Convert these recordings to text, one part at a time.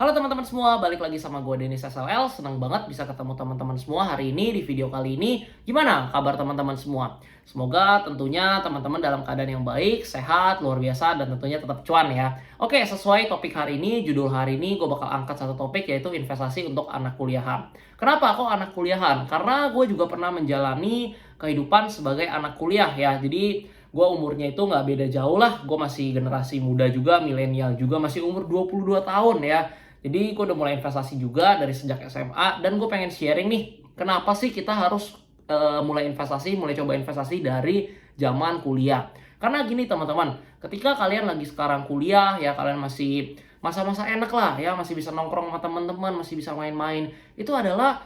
Halo teman-teman semua, balik lagi sama gue Denis SLL. Senang banget bisa ketemu teman-teman semua hari ini di video kali ini. Gimana kabar teman-teman semua? Semoga tentunya teman-teman dalam keadaan yang baik, sehat, luar biasa, dan tentunya tetap cuan ya. Oke, sesuai topik hari ini, judul hari ini gue bakal angkat satu topik yaitu investasi untuk anak kuliahan. Kenapa kok anak kuliahan? Karena gue juga pernah menjalani kehidupan sebagai anak kuliah ya. Jadi gue umurnya itu nggak beda jauh lah. Gue masih generasi muda juga, milenial juga, masih umur 22 tahun ya. Jadi gue udah mulai investasi juga dari sejak SMA dan gue pengen sharing nih, kenapa sih kita harus mulai investasi, mulai coba investasi dari zaman kuliah. Karena gini teman-teman, ketika kalian lagi sekarang kuliah ya, kalian masih masa-masa enak lah ya, masih bisa nongkrong sama teman-teman, masih bisa main-main. Itu adalah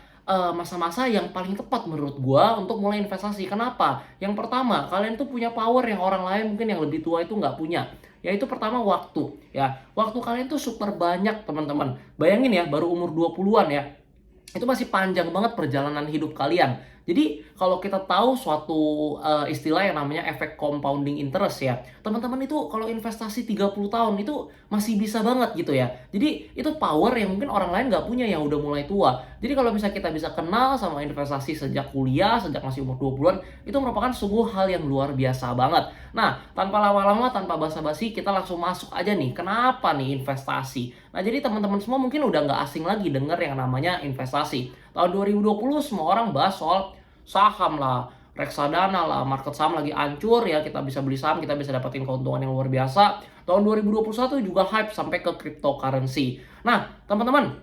masa-masa yang paling tepat menurut gue untuk mulai investasi. Kenapa? Yang pertama, kalian tuh punya power yang orang lain mungkin yang lebih tua itu nggak punya. Yaitu pertama waktu ya. Waktu kalian tuh super banyak teman-teman. Bayangin ya, baru umur 20-an ya. Itu masih panjang banget perjalanan hidup kalian. Jadi kalau kita tahu suatu istilah yang namanya efek compounding interest ya. Teman-teman itu kalau investasi 30 tahun itu masih bisa banget gitu ya. Jadi itu power yang mungkin orang lain nggak punya yang udah mulai tua. Jadi kalau misalnya kita bisa kenal sama investasi sejak kuliah, sejak masih umur 20-an, itu merupakan sungguh hal yang luar biasa banget. Nah, tanpa lama-lama, tanpa basa-basi, kita langsung masuk aja nih. Kenapa nih investasi? Nah, jadi teman-teman semua mungkin udah nggak asing lagi denger yang namanya investasi. Tahun 2020 semua orang bahas soal saham lah, reksadana lah, market saham lagi hancur ya, kita bisa beli saham, kita bisa dapetin keuntungan yang luar biasa. Tahun 2021 juga hype sampai ke cryptocurrency. Nah, teman-teman,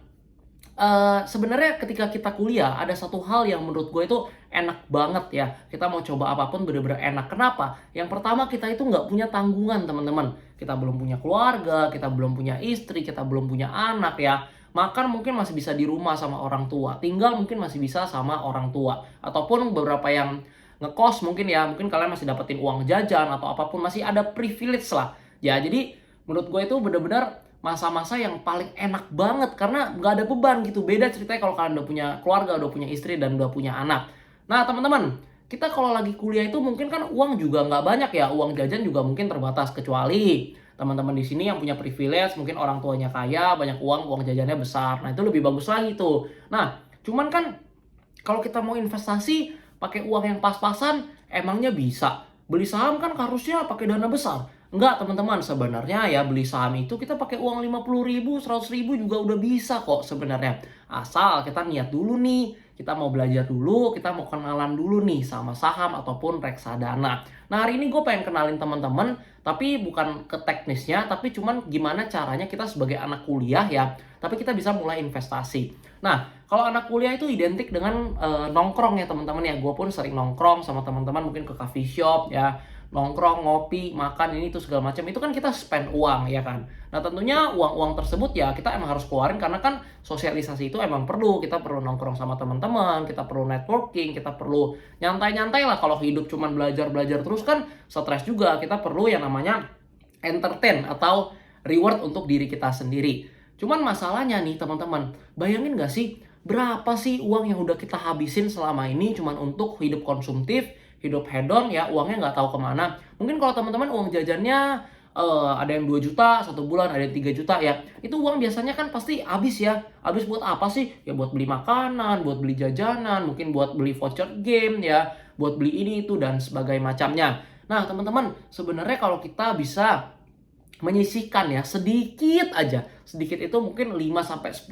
sebenarnya ketika kita kuliah ada satu hal yang menurut gue itu enak banget ya. Kita mau coba apapun bener-bener enak. Kenapa? Yang pertama, kita itu nggak punya tanggungan teman-teman. Kita belum punya keluarga, kita belum punya istri, kita belum punya anak ya. Makan mungkin masih bisa di rumah sama orang tua. Tinggal mungkin masih bisa sama orang tua. Ataupun beberapa yang ngekos mungkin ya. Mungkin kalian masih dapetin uang jajan atau apapun. Masih ada privilege lah. Ya, jadi menurut gue itu bener-bener masa-masa yang paling enak banget karena nggak ada beban gitu. Beda ceritanya kalau kalian udah punya keluarga, udah punya istri, dan udah punya anak. Nah teman-teman, kita kalau lagi kuliah itu mungkin kan uang juga nggak banyak ya. Uang jajan juga mungkin terbatas. Kecuali teman-teman di sini yang punya privilege, mungkin orang tuanya kaya, banyak uang, uang jajannya besar. Nah itu lebih bagus lagi tuh. Nah cuman kan kalau kita mau investasi pakai uang yang pas-pasan, emangnya bisa? Beli saham kan harusnya pakai dana besar. Enggak teman-teman, sebenarnya ya beli saham itu kita pakai uang 50.000, 100.000 juga udah bisa kok sebenarnya. Asal kita niat dulu nih, kita mau belajar dulu, kita mau kenalan dulu nih sama saham ataupun reksadana. Nah hari ini gue pengen kenalin teman-teman, tapi bukan ke teknisnya, tapi cuman gimana caranya kita sebagai anak kuliah ya, tapi kita bisa mulai investasi. Nah, kalau anak kuliah itu identik dengan nongkrong ya teman-teman ya. Gue pun sering nongkrong sama teman-teman mungkin ke coffee shop ya, nongkrong, ngopi, makan ini itu segala macam. Itu kan kita spend uang ya kan. Nah, tentunya uang-uang tersebut ya kita emang harus keluarin karena kan sosialisasi itu emang perlu. Kita perlu nongkrong sama teman-teman, kita perlu networking, kita perlu nyantai-nyantai lah. Kalau hidup cuman belajar-belajar terus kan stres juga. Kita perlu yang namanya entertain atau reward untuk diri kita sendiri. Cuman masalahnya nih teman-teman, bayangin gak sih berapa sih uang yang udah kita habisin selama ini cuman untuk hidup konsumtif, hidup hedon ya, uangnya nggak tahu kemana. Mungkin kalau teman-teman uang jajannya ada yang 2 juta satu bulan, ada yang 3 juta ya. Itu uang biasanya kan pasti habis ya. Habis buat apa sih? Ya buat beli makanan, buat beli jajanan, mungkin buat beli voucher game ya, buat beli ini itu dan sebagainya macamnya. Nah, teman-teman, sebenarnya kalau kita bisa menyisihkan ya sedikit aja, sedikit itu mungkin 5-10%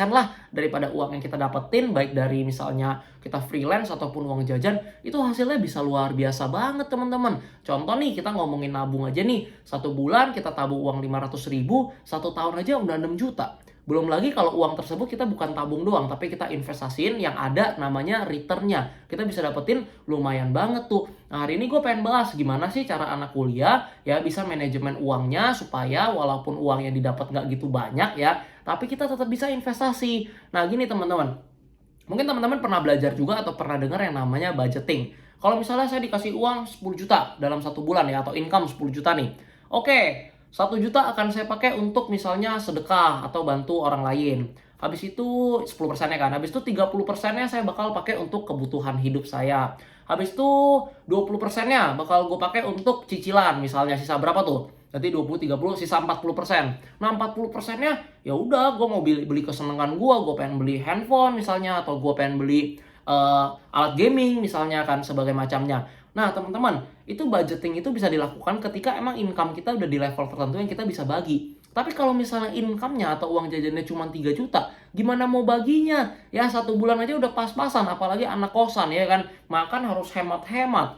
lah daripada uang yang kita dapetin, baik dari misalnya kita freelance ataupun uang jajan, itu hasilnya bisa luar biasa banget teman-teman. Contoh nih, kita ngomongin nabung aja nih, satu bulan kita tabung uang 500.000, satu tahun aja udah 6 juta. Belum lagi kalau uang tersebut kita bukan tabung doang, tapi kita investasiin yang ada namanya returnnya. Kita bisa dapetin lumayan banget tuh. Nah hari ini gue pengen bahas gimana sih cara anak kuliah ya bisa manajemen uangnya supaya walaupun uang yang didapat nggak gitu banyak ya, tapi kita tetap bisa investasi. Nah gini teman-teman, mungkin teman-teman pernah belajar juga atau pernah dengar yang namanya budgeting. Kalau misalnya saya dikasih uang 10 juta dalam satu bulan ya, atau income 10 juta nih. Oke, 1 juta akan saya pakai untuk misalnya sedekah atau bantu orang lain. Habis itu 10%-nya kan. Habis itu 30%-nya saya bakal pakai untuk kebutuhan hidup saya. Habis itu 20%-nya bakal gue pakai untuk cicilan, misalnya sisa berapa tuh? Nanti 20, 30, sisa 40%. Nah, 40%-nya ya udah gue mau beli kesenangan gue pengen beli handphone misalnya, atau gue pengen beli alat gaming misalnya kan, sebagai macamnya. Nah, teman-teman, itu budgeting itu bisa dilakukan ketika emang income kita udah di level tertentu yang kita bisa bagi. Tapi kalau misalnya income-nya atau uang jajannya cuma 3 juta, gimana mau baginya? Ya, 1 bulan aja udah pas-pasan, apalagi anak kosan ya kan. Makan harus hemat-hemat.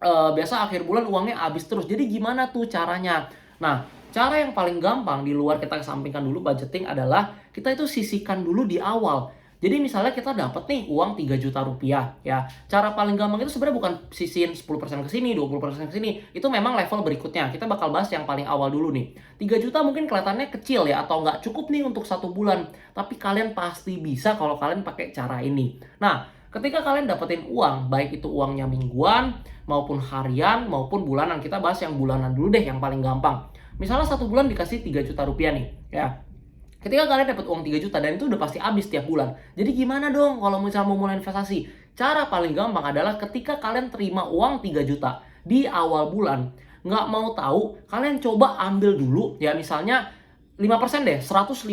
Biasa akhir bulan uangnya habis terus. Jadi gimana tuh caranya? Nah, cara yang paling gampang di luar kita kesampingkan dulu budgeting adalah kita itu sisihkan dulu di awal. Jadi misalnya kita dapat nih uang 3 juta rupiah ya. Cara paling gampang itu sebenarnya bukan sisihin 10% ke sini, 20% ke sini. Itu memang level berikutnya. Kita bakal bahas yang paling awal dulu nih. 3 juta mungkin kelihatannya kecil ya, atau nggak cukup nih untuk 1 bulan. Tapi kalian pasti bisa kalau kalian pakai cara ini. Nah, ketika kalian dapetin uang, baik itu uangnya mingguan, maupun harian, maupun bulanan. Kita bahas yang bulanan dulu deh, yang paling gampang. Misalnya 1 bulan dikasih 3 juta rupiah nih ya. Ketika kalian dapat uang 3 juta dan itu udah pasti habis tiap bulan. Jadi gimana dong kalau misalnya mau mulai investasi? Cara paling gampang adalah ketika kalian terima uang 3 juta di awal bulan, nggak mau tahu, kalian coba ambil dulu ya, misalnya 5% deh, 150.000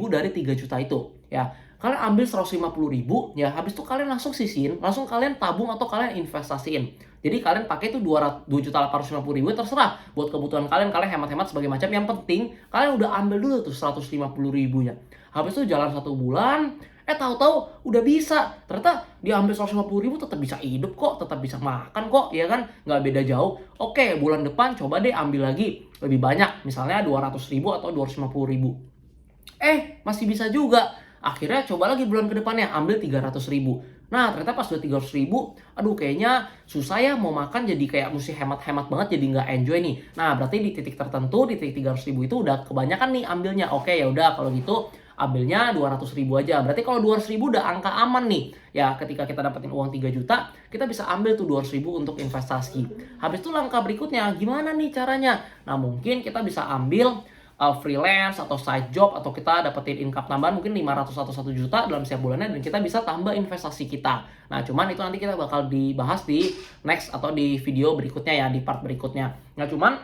dari 3 juta itu ya. Kalian ambil 150.000 ya, habis itu kalian langsung sisihin, langsung kalian tabung atau kalian investasiin. Jadi kalian pakai itu 2.850.000, terserah buat kebutuhan kalian hemat-hemat sebagai macam. Yang penting kalian udah ambil dulu tuh 150.000-nya. Habis itu jalan 1 bulan, tahu-tahu udah bisa. Ternyata diambil 150.000 tetap bisa hidup kok, tetap bisa makan kok, ya kan? Nggak beda jauh. Oke, bulan depan coba deh ambil lagi lebih banyak, misalnya 200.000 atau 250.000. Masih bisa juga. Akhirnya coba lagi bulan ke depannya ambil 300.000. Nah, ternyata pas udah 300.000, aduh kayaknya susah ya mau makan, jadi kayak mesti hemat-hemat banget, jadi nggak enjoy nih. Nah, berarti di titik tertentu, di titik 300.000 itu udah kebanyakan nih ambilnya. Oke, ya udah kalau gitu ambilnya 200.000 aja. Berarti kalau 200.000 udah angka aman nih. Ya, ketika kita dapetin uang 3 juta, kita bisa ambil tuh 200.000 untuk investasi. Habis itu langkah berikutnya, gimana nih caranya? Nah, mungkin kita bisa ambil freelance atau side job, atau kita dapetin income tambahan mungkin 500 atau 1 juta dalam setiap bulannya, dan kita bisa tambah investasi kita. Nah, cuman itu nanti kita bakal dibahas di next atau di video berikutnya ya, di part berikutnya. Nah, cuman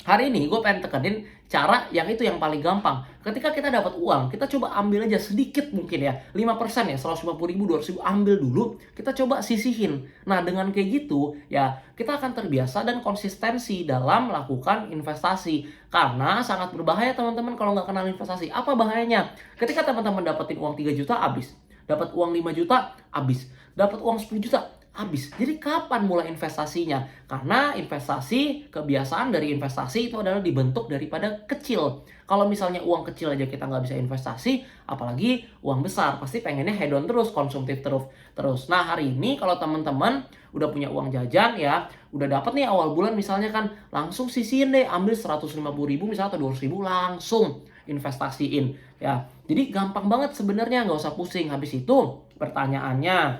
hari ini gue pengen tekenin cara yang itu yang paling gampang. Ketika kita dapat uang, kita coba ambil aja sedikit mungkin ya. 5% ya, 150.000, 200.000 ambil dulu. Kita coba sisihin. Nah, dengan kayak gitu ya, kita akan terbiasa dan konsistensi dalam melakukan investasi. Karena sangat berbahaya teman-teman kalau nggak kenal investasi. Apa bahayanya? Ketika teman-teman dapetin uang 3 juta, habis. Dapat uang 5 juta, habis. Dapat uang 10 juta, habis. Jadi kapan mulai investasinya? Karena investasi, kebiasaan dari investasi itu adalah dibentuk daripada kecil. Kalau misalnya uang kecil aja kita nggak bisa investasi, apalagi uang besar. Pasti pengennya hedon terus, konsumtif terus. Nah, hari ini kalau teman-teman udah punya uang jajan ya, udah dapat nih awal bulan misalnya kan, langsung sisihin deh, ambil 150.000 misalnya atau 200.000, langsung investasiin ya. Jadi gampang banget sebenarnya, nggak usah pusing. Habis itu pertanyaannya,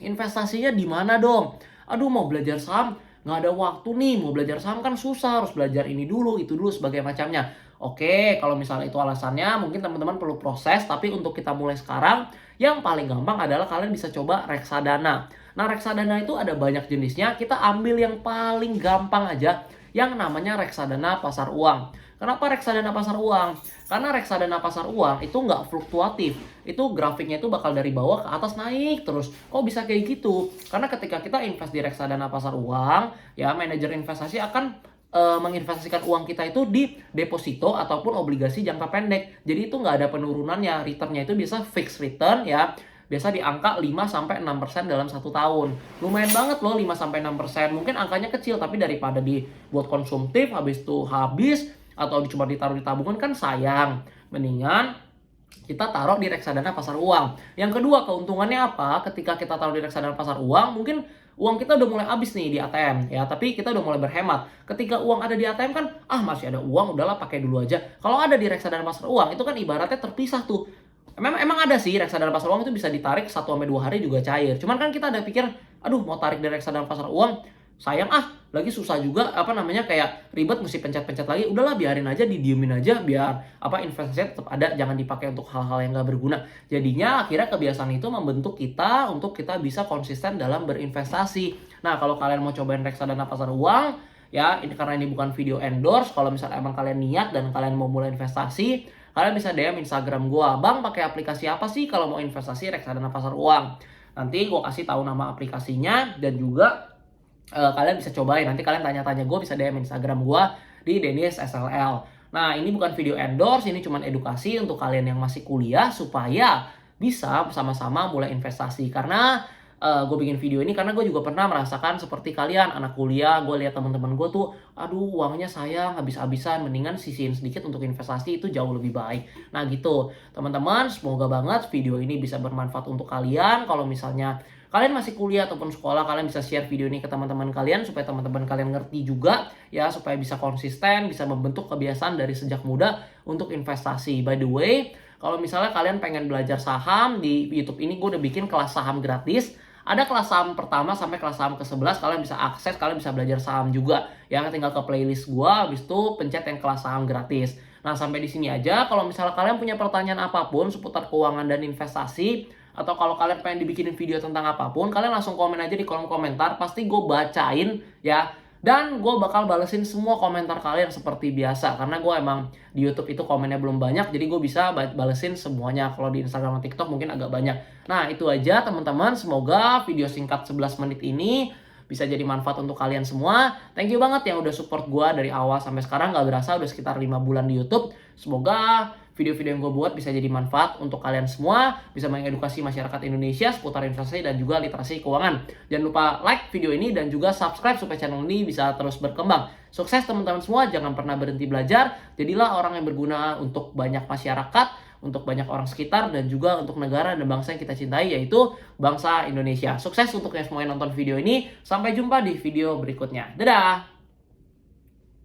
investasinya di mana dong? Aduh, mau belajar saham nggak ada waktu nih. Mau belajar saham kan susah, harus belajar ini dulu, itu dulu, sebagai macamnya. Oke, kalau misalnya itu alasannya, mungkin teman-teman perlu proses. Tapi untuk kita mulai sekarang, yang paling gampang adalah kalian bisa coba reksadana. Nah, reksadana itu ada banyak jenisnya. Kita ambil yang paling gampang aja, yang namanya reksadana pasar uang. Kenapa reksadana pasar uang? Karena reksadana pasar uang itu nggak fluktuatif. Itu grafiknya itu bakal dari bawah ke atas naik terus. Kok bisa kayak gitu? Karena ketika kita invest di reksadana pasar uang, ya manajer investasi akan menginvestasikan uang kita itu di deposito ataupun obligasi jangka pendek. Jadi itu nggak ada penurunannya. Returnnya itu bisa fixed return ya. Biasa di angka 5-6% dalam 1 tahun. Lumayan banget loh 5-6%. Mungkin angkanya kecil, tapi daripada dibuat konsumtif, habis itu habis, atau cuma ditaruh di tabungan kan sayang. Mendingan kita taruh di reksadana pasar uang. Yang kedua, keuntungannya apa? Ketika kita taruh di reksadana pasar uang, mungkin uang kita udah mulai habis nih di ATM ya, tapi kita udah mulai berhemat. Ketika uang ada di ATM kan, masih ada uang, udahlah pakai dulu aja. Kalau ada di reksadana pasar uang, itu kan ibaratnya terpisah tuh. Emang ada sih reksadana pasar uang itu bisa ditarik 1-2 hari juga cair. Cuman kan kita ada pikir, aduh mau tarik dari reksadana pasar uang, sayang lagi susah juga kayak ribet mesti pencet-pencet lagi. Udahlah biarin aja, didiemin aja biar investasinya tetap ada, jangan dipakai untuk hal-hal yang nggak berguna. Jadinya akhirnya kebiasaan itu membentuk kita untuk kita bisa konsisten dalam berinvestasi. Nah, kalau kalian mau cobain reksadana pasar uang, ya ini karena ini bukan video endorse, kalau misalnya emang kalian niat dan kalian mau mulai investasi, kalian bisa DM Instagram gua, "Bang, pakai aplikasi apa sih kalau mau investasi reksadana pasar uang?" Nanti gua kasih tahu nama aplikasinya dan juga kalian bisa cobain. Nanti kalian tanya-tanya gue, bisa DM Instagram gue di Dennis SLL. Nah, ini bukan video endorse, ini cuma edukasi untuk kalian yang masih kuliah supaya bisa sama-sama mulai investasi. Karena gue bikin video ini karena gue juga pernah merasakan seperti kalian, anak kuliah. Gue lihat teman-teman gue tuh, aduh uangnya sayang habis-habisan, mendingan sisihin sedikit untuk investasi, itu jauh lebih baik. Nah gitu teman-teman, semoga banget video ini bisa bermanfaat untuk kalian. Kalau misalnya kalian masih kuliah ataupun sekolah, kalian bisa share video ini ke teman-teman kalian supaya teman-teman kalian ngerti juga ya, supaya bisa konsisten, bisa membentuk kebiasaan dari sejak muda untuk investasi. By the way, kalau misalnya kalian pengen belajar saham, di YouTube ini gue udah bikin kelas saham gratis. Ada kelas saham pertama sampai kelas saham ke-11, kalian bisa akses, kalian bisa belajar saham juga. Ya, tinggal ke playlist gua, habis itu pencet yang kelas saham gratis. Nah, sampai di sini aja. Kalau misalnya kalian punya pertanyaan apapun seputar keuangan dan investasi, atau kalau kalian pengen dibikinin video tentang apapun, kalian langsung komen aja di kolom komentar, pasti gue bacain ya. Dan gue bakal balesin semua komentar kalian seperti biasa. Karena gue emang di YouTube itu komennya belum banyak, jadi gue bisa balesin semuanya. Kalau di Instagram dan TikTok mungkin agak banyak. Nah, itu aja teman-teman. Semoga video singkat 11 menit ini bisa jadi manfaat untuk kalian semua. Thank you banget yang udah support gue dari awal sampai sekarang. Gak berasa udah sekitar 5 bulan di YouTube. Semoga video-video yang gue buat bisa jadi manfaat untuk kalian semua, bisa mengedukasi masyarakat Indonesia seputar investasi dan juga literasi keuangan. Jangan lupa like video ini dan juga subscribe supaya channel ini bisa terus berkembang. Sukses teman-teman semua, jangan pernah berhenti belajar. Jadilah orang yang berguna untuk banyak masyarakat, untuk banyak orang sekitar, dan juga untuk negara dan bangsa yang kita cintai, yaitu bangsa Indonesia. Sukses untuk yang semua yang nonton video ini. Sampai jumpa di video berikutnya. Dadah!